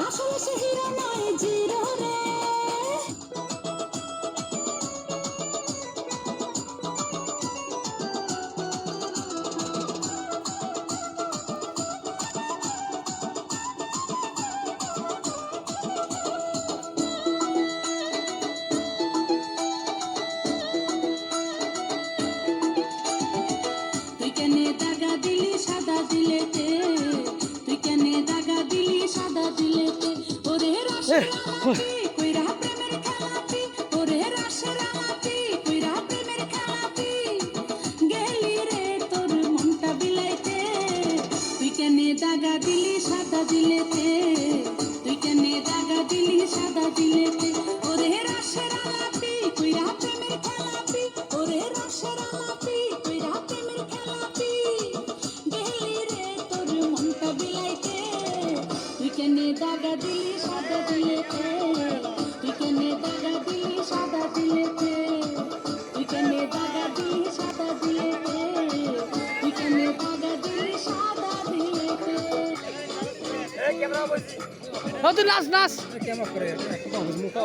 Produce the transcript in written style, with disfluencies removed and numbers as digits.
আসলে সে হিরো নয় জিরো রে। তুই কেনে দাগা দিলি সাদা দিলেতে, তুই কেনে দাগা দিলি সাদা দিলেতে। ওরে রসের আলাপি কইরা প্রেমের খেলাপি, ওরে রসের আলাপি কইরা প্রেমের খেলাপি। গেলি রে তোর মনটা বিলাইতে, তুই কেনে দাগা দিলি সাদা দিলেতে, তুই কেনে দাগা দিলি সাদা দিলেতে। ওরে রসের আলাপি কইরা প্রেমের খেলাপি, ওরে রসের আলাপি কইরা প্রেমের খেলাপি। গেলি রে তোর মনটা বিলাইতে, তুই কেনে দাগা দিলি সাদা দিলেতে, তুই কেনে দাগা দিলি সাদা দিলেতে, তুই কেনে দাগা দিলি সাদা দিলেতে, তুই কেনে দাগা দিলি সাদা দিলেতে। তুই নাচ নাচ ক্যামেরা করে মুখা